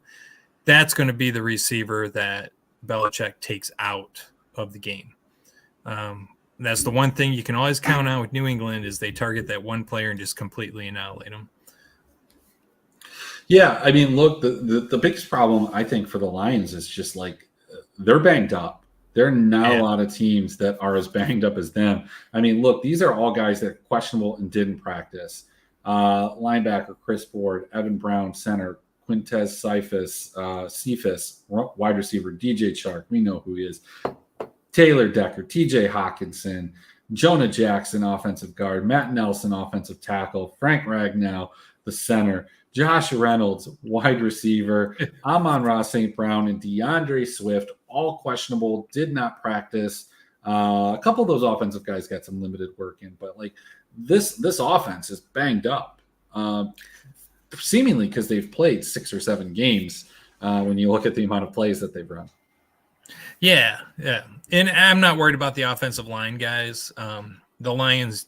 That's going to be the receiver that Belichick takes out of the game. That's the one thing you can always count on with New England is they target that one player and just completely annihilate him. Yeah, I mean, look, the biggest problem I think for the Lions is just like they're banged up. There are not a lot of teams that are as banged up as them. I mean, look, these are all guys that are questionable and didn't practice. Linebacker Chris Ford, Evan Brown, center, Quintez Cephas, wide receiver DJ Chark. We know who he is. Taylor Decker, TJ Hawkinson, Jonah Jackson, offensive guard, Matt Nelson, offensive tackle, Frank Ragnow, the center, Josh Reynolds, wide receiver, Amon-Ra St. Brown, and DeAndre Swift, all questionable, did not practice. A couple of those offensive guys got some limited work in, but like this offense is banged up, seemingly because they've played 6 or 7 games when you look at the amount of plays that they've run. Yeah. And I'm not worried about the offensive line guys. The Lions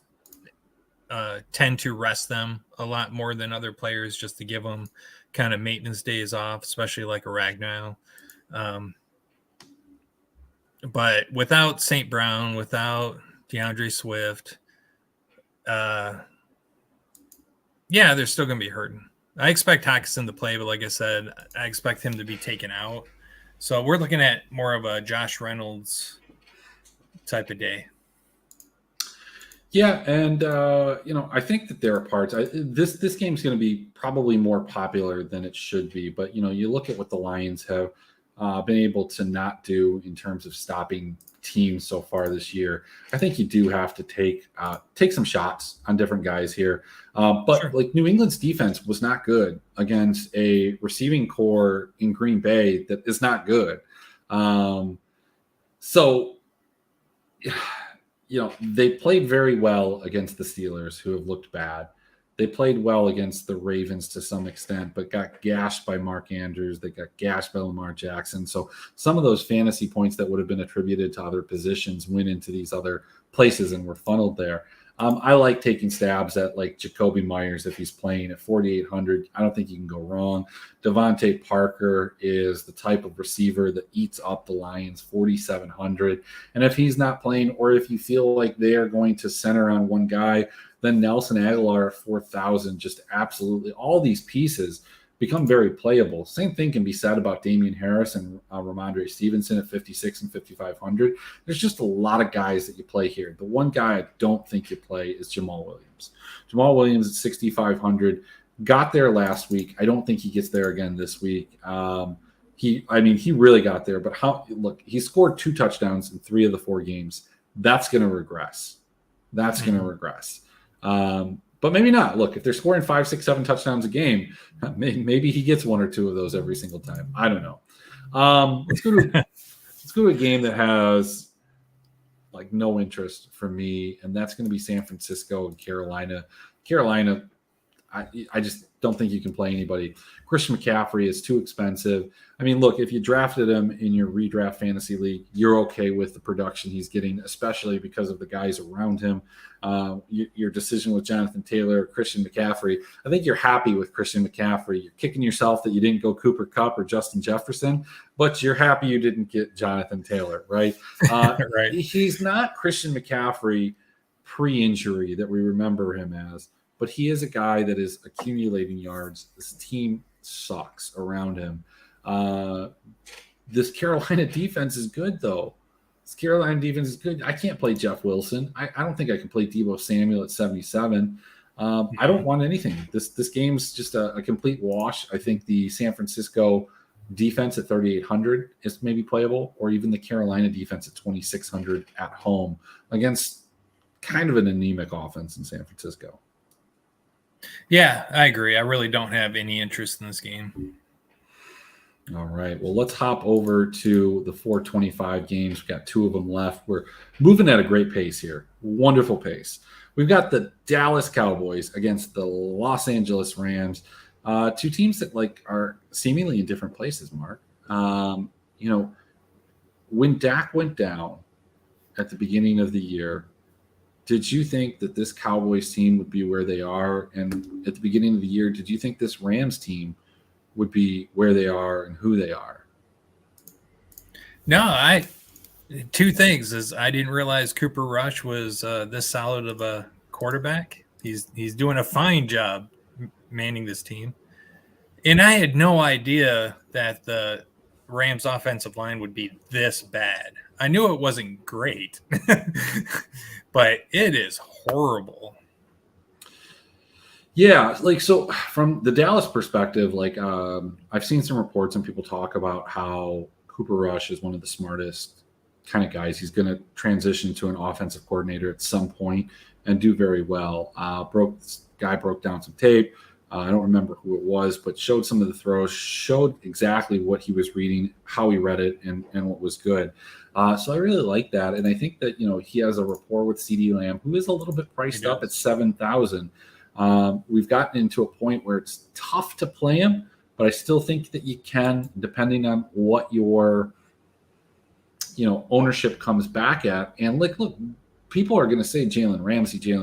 tend to rest them a lot more than other players just to give them kind of maintenance days off, especially like a Ragnow. But without St. Brown, without DeAndre Swift, they're still going to be hurting. I expect Hawkinson to play, but like I said, I expect him to be taken out. So we're looking at more of a Josh Reynolds type of day. Yeah, and I think that there are parts. This game's going to be probably more popular than it should be, but you look at what the Lions have been able to not do in terms of stopping teams so far this year. I think you do have to take some shots on different guys here. But sure. Like New England's defense was not good against a receiving core in Green Bay that is not good. They played very well against the Steelers, who have looked bad. They played well against the Ravens to some extent, but got gashed by Mark Andrews. They got gashed by Lamar Jackson. So some of those fantasy points that would have been attributed to other positions went into these other places and were funneled there. I like taking stabs at like Jacoby Myers if he's playing at 4,800. I don't think you can go wrong. Devontae Parker is the type of receiver that eats up the Lions, 4,700. And if he's not playing, or if you feel like they are going to center on one guy, then Nelson Aguilar at 4,000. Just absolutely all these pieces become very playable. Same thing can be said about Damian Harris and Ramondre Stevenson at 56 and 5,500. There's just a lot of guys that you play here. The one guy I don't think you play is Jamal Williams. Jamal Williams at 6,500 got there last week. I don't think he gets there again this week. He really got there, but he scored 2 touchdowns in 3 of the 4 games. That's going to regress. But maybe not. Look, if they're scoring 5, 6, 7 touchdowns a game, maybe he gets 1 or 2 of those every single time. I don't know. Let's go to a game that has like no interest for me, and that's going to be San Francisco and Carolina. Carolina, I just don't think you can play anybody. Christian McCaffrey is too expensive. I mean, look, if you drafted him in your redraft fantasy league, you're okay with the production he's getting, especially because of the guys around him. Your decision with Jonathan Taylor, Christian McCaffrey, I think you're happy with Christian McCaffrey. You're kicking yourself that you didn't go Cooper Kupp or Justin Jefferson, but you're happy you didn't get Jonathan Taylor, right? Right. He's not Christian McCaffrey pre-injury that we remember him as, but he is a guy that is accumulating yards. This team sucks around him. This Carolina defense is good, though. This Carolina defense is good. I can't play Jeff Wilson. I don't think I can play Deebo Samuel at 77. I don't want anything. This game's just a complete wash. I think the San Francisco defense at 3,800 is maybe playable, or even the Carolina defense at 2,600 at home against kind of an anemic offense in San Francisco. Yeah, I agree. I really don't have any interest in this game. All right. Well, let's hop over to the 425 games. We've got 2 of them left. We're moving at a great pace here. Wonderful pace. We've got the Dallas Cowboys against the Los Angeles Rams. 2 teams that are seemingly in different places, Mark. When Dak went down at the beginning of the year, did you think that this Cowboys team would be where they are? And at the beginning of the year, did you think this Rams team would be where they are and who they are? No, 2 things is I didn't realize Cooper Rush was this solid of a quarterback. He's doing a fine job manning this team. And I had no idea that the Rams offensive line would be this bad. I knew it wasn't great, but it is horrible. Yeah, so from the Dallas perspective, I've seen some reports and people talk about how Cooper Rush is one of the smartest kind of guys. He's going to transition to an offensive coordinator at some point and do very well. This guy broke down some tape. I don't remember who it was, but showed some of the throws, showed exactly what he was reading, how he read it, and what was good. So I really like that. And I think that, he has a rapport with CeeDee Lamb, who is a little bit priced up at 7,000. We've gotten into a point where it's tough to play him, but I still think that you can, depending on what your, ownership comes back at. And look, people are going to say Jalen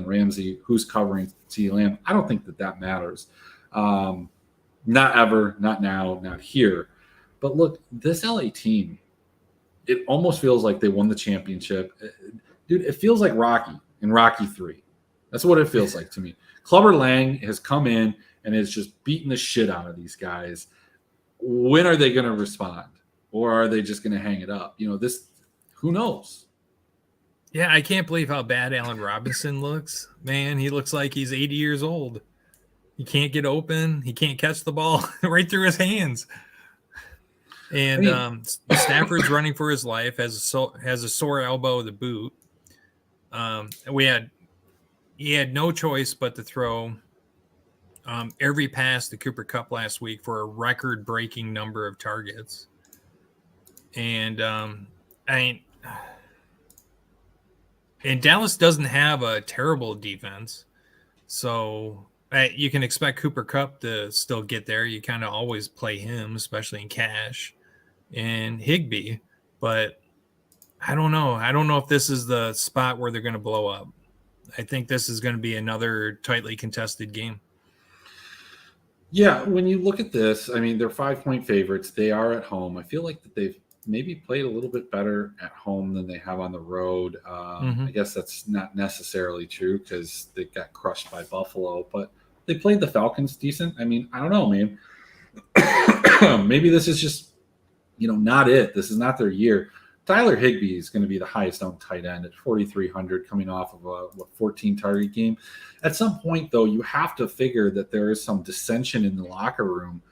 Ramsey, who's covering CeeDee Lamb. I don't think that matters. Not ever, not now, not here. But look, this LA team, it almost feels like they won the championship. Dude, it feels like Rocky in Rocky 3. That's what it feels like to me. Clubber Lang has come in and is just beating the shit out of these guys. When are they going to respond? Or are they just going to hang it up? Who knows? Yeah, I can't believe how bad Allen Robinson looks. Man, he looks like he's 80 years old. He can't get open. He can't catch the ball right through his hands. And Stafford's running for his life, has a sore elbow to boot. He had no choice but to throw every pass to Cooper Kupp last week for a record-breaking number of targets. And and Dallas doesn't have a terrible defense, so you can expect Cooper Kupp to still get there. You kind of always play him, especially in cash, and Higbee. But I don't know. I don't know if this is the spot where they're going to blow up. I think this is going to be another tightly contested game. Yeah, when you look at this, they're 5-point favorites. They are at home. I feel like that they've maybe played a little bit better at home than they have on the road. I guess that's not necessarily true because they got crushed by Buffalo, but they played the Falcons decent. I don't know, man. Maybe this is just, not it. This is not their year. Tyler Higbee is going to be the highest owned tight end at 4,300 coming off of a 14 target game. At some point, though, you have to figure that there is some dissension in the locker room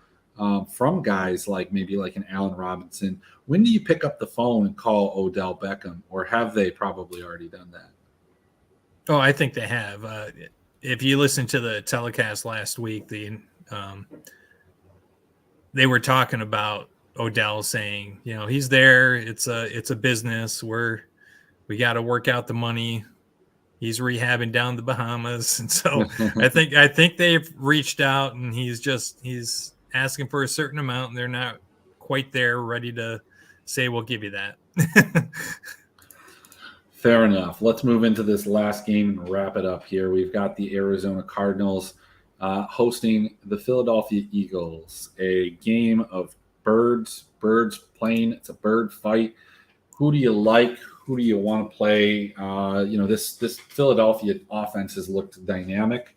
from guys maybe like an Allen Robinson. When do you pick up the phone and call Odell Beckham, or have they probably already done that? Oh, I think they have. If you listen to the telecast last week, they were talking about Odell saying, he's there. It's a business. We got to work out the money. He's rehabbing down the Bahamas, and so I think they've reached out, and he's asking for a certain amount, and they're not quite there, ready to say we'll give you that. Fair enough. Let's move into this last game and wrap it up here. We've got the Arizona Cardinals hosting the Philadelphia Eagles, a game of birds playing. It's a bird fight. Who do you like? Who do you want to play? This Philadelphia offense has looked dynamic.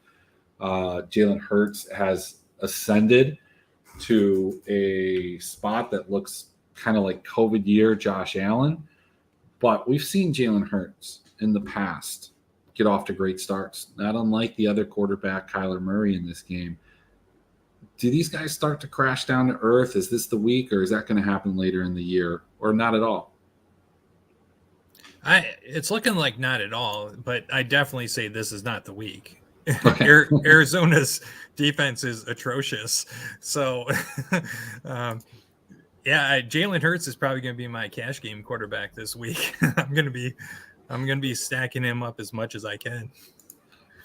Jalen Hurts has ascended to a spot that looks kind of like COVID year Josh Allen. But we've seen Jalen Hurts in the past get off to great starts, not unlike the other quarterback, Kyler Murray, in this game. Do these guys start to crash down to earth? Is this the week, or is that going to happen later in the year, or not at all? It's looking like not at all, but I definitely say this is not the week. Okay. Arizona's defense is atrocious. So, Jalen Hurts is probably going to be my cash game quarterback this week. I'm going to be stacking him up as much as I can.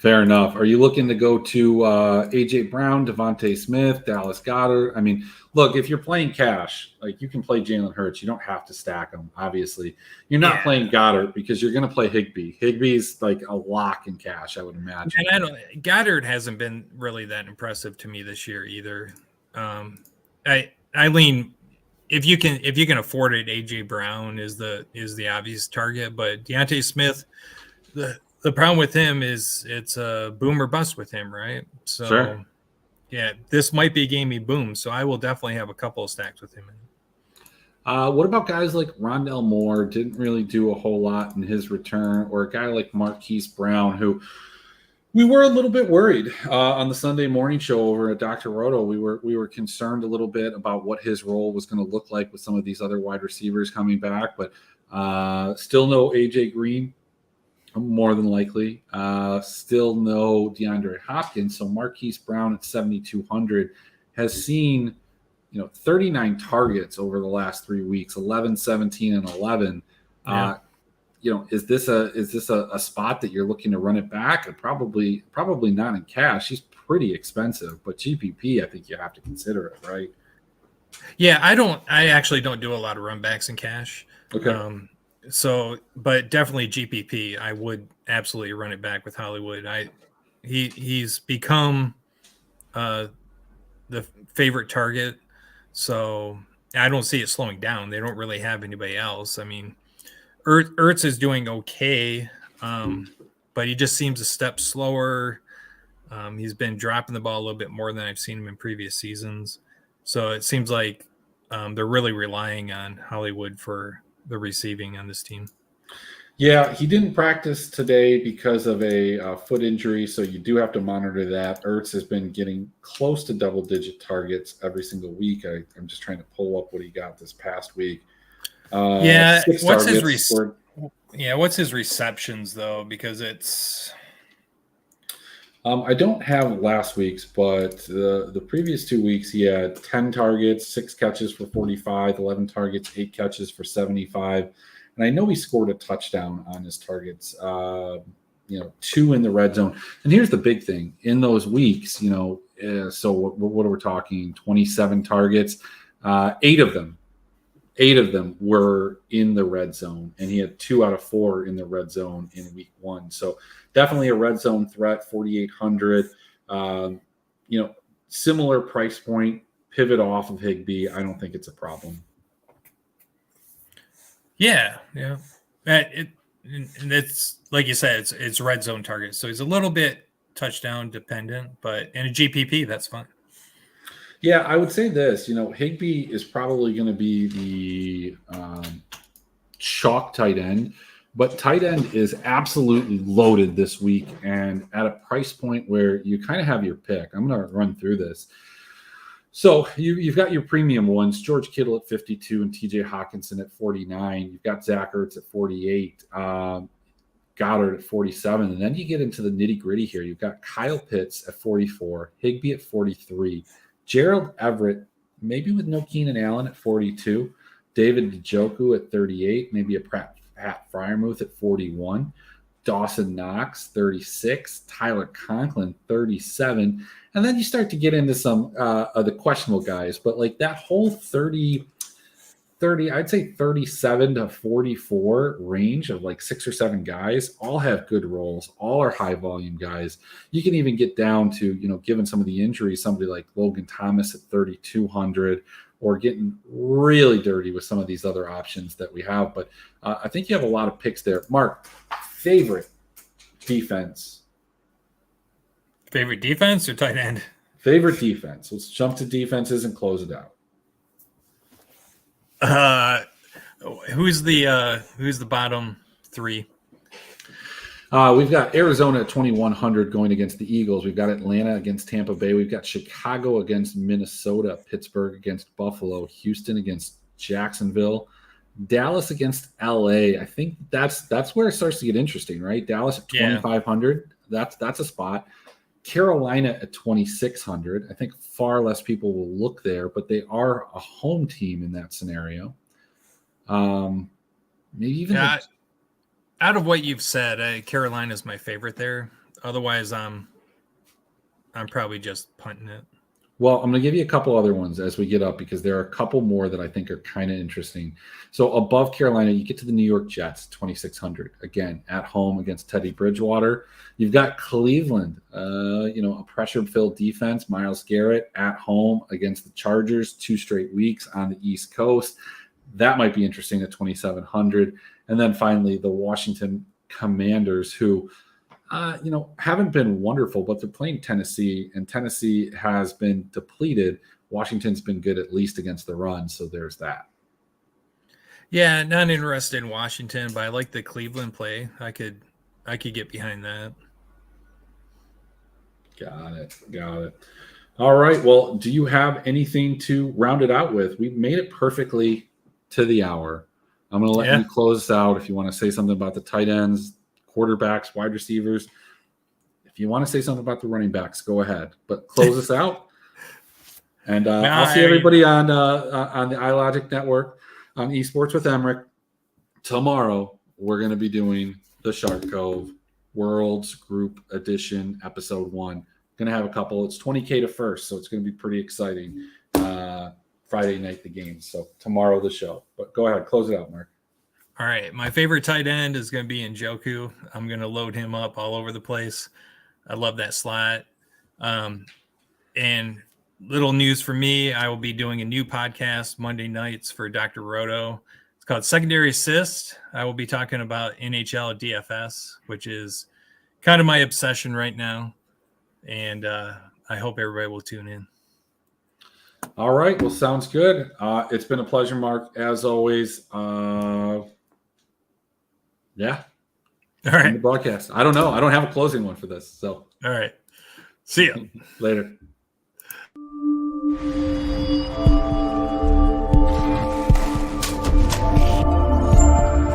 Fair enough. Are you looking to go to A.J. Brown, Devontae Smith, Dallas Goedert? I mean, look, if you're playing cash, you can play Jalen Hurts. You don't have to stack them, obviously. You're not playing Goddard because you're going to play Higbee. Higbee's like a lock in cash, I would imagine. And Goddard hasn't been really that impressive to me this year either. I lean if you can afford it, A.J. Brown is the obvious target, but Deontay Smith, the problem with him is it's a boom or bust with him, right? So, sure. Yeah, this might be a game he booms, so I will definitely have a couple of stacks with him. What about guys like Rondell Moore? Didn't really do a whole lot in his return, or a guy like Marquise Brown, who we were a little bit worried on the Sunday morning show over at Dr. Roto. We were concerned a little bit about what his role was going to look like with some of these other wide receivers coming back, but still no AJ Green. More than likely. Still no DeAndre Hopkins. So Marquise Brown at 7,200 has seen, 39 targets over the last 3 weeks, 11, 17, and 11. Yeah. Is this a spot that you're looking to run it back? Probably not in cash. He's pretty expensive, but GPP, I think you have to consider it, right? Yeah, I actually don't do a lot of run backs in cash. Okay. So, but definitely GPP, I would absolutely run it back with Hollywood. He's become the favorite target, so I don't see it slowing down. They don't really have anybody else. I mean, Ertz is doing okay, but he just seems a step slower. He's been dropping the ball a little bit more than I've seen him in previous seasons. So it seems like they're really relying on Hollywood for the receiving on this team. Yeah, he didn't practice today because of a foot injury, so you do have to monitor that. Ertz has been getting close to double-digit targets every single week. I'm just trying to pull up what he got this past week. What's his receptions though? Because it's I don't have last week's, but the previous 2 weeks he had 10 targets, 6 catches for 45, 11 targets, 8 catches for 75. And I know he scored a touchdown on his targets, 2 in the red zone. And here's the big thing. In those weeks, so what are we talking? 27 targets, 8 of them were in the red zone, and he had 2 out of 4 in the red zone in week 1. So definitely a red zone threat, 4,800. Similar price point, pivot off of Higbee. I don't think it's a problem. Yeah. And it's like you said, it's red zone target, so he's a little bit touchdown dependent, but in a GPP, that's fine. Yeah, I would say this. Higbee is probably going to be the chalk tight end, but tight end is absolutely loaded this week and at a price point where you kind of have your pick. I'm going to run through this. So you've got your premium ones, George Kittle at 52 and TJ Hawkinson at 49. You've got Zach Ertz at 48, Goddard at 47. And then you get into the nitty gritty here. You've got Kyle Pitts at 44, Higbee at 43, Gerald Everett, maybe with no Keenan Allen at 42, David Njoku at 38, maybe a Pat Freiermuth at 41, Dawson Knox 36, Tyler Conklin 37, and then you start to get into some of the questionable guys. But like that whole 30, I'd say 37 to 44 range of like 6 or 7 guys all have good roles. All are high volume guys. You can even get down to, given some of the injuries, somebody like Logan Thomas at 3,200, or getting really dirty with some of these other options that we have. But I think you have a lot of picks there. Mark, favorite defense? Favorite defense or tight end? Favorite defense. Let's jump to defenses and close it out. Who's the bottom 3? We've got Arizona at 2,100 going against the Eagles. We've got Atlanta against Tampa Bay. We've got Chicago against Minnesota, Pittsburgh against Buffalo, Houston against Jacksonville, Dallas against LA. I think that's where it starts to get interesting, right? Dallas at 2,500. Yeah. That's a spot. Carolina at 2,600. I think far less people will look there, but they are a home team in that scenario. Maybe even out of what you've said, Carolina is my favorite there. Otherwise, I'm probably just punting it. Well, I'm going to give you a couple other ones as we get up, because there are a couple more that I think are kind of interesting. So above Carolina, you get to the New York Jets, 2,600. Again, at home against Teddy Bridgewater. You've got Cleveland, a pressure-filled defense. Myles Garrett at home against the Chargers, 2 straight weeks on the East Coast. That might be interesting at 2,700. And then finally, the Washington Commanders, who haven't been wonderful, but they're playing Tennessee, and Tennessee has been depleted. Washington's been good at least against the run, so there's that. Yeah, not interested in Washington, but I like the Cleveland play. I could get behind that. Got it. All right. Well, do you have anything to round it out with? We've made it perfectly to the hour. I'm going to let you close this out if you want to say something about the tight ends, quarterbacks, wide receivers. If you want to say something about the running backs, go ahead. But close us out. And I'll see everybody on the iLogic Network on Esports with Emmerich. Tomorrow, we're going to be doing the Shark Cove Worlds Group Edition, Episode 1. Going to have a couple. It's 20K to first, so it's going to be pretty exciting. Friday night, the games. So tomorrow, the show. But go ahead, close it out, Mark. All right. My favorite tight end is going to be Njoku. I'm going to load him up all over the place. I love that slot. And little news for me, I will be doing a new podcast Monday nights for Dr. Roto. It's called Secondary Assist. I will be talking about NHL DFS, which is kind of my obsession right now. And I hope everybody will tune in. All right. Well, sounds good. It's been a pleasure, Mark, as always. Yeah. All right. The broadcast. I don't know. I don't have a closing one for this. So. All right. See you later.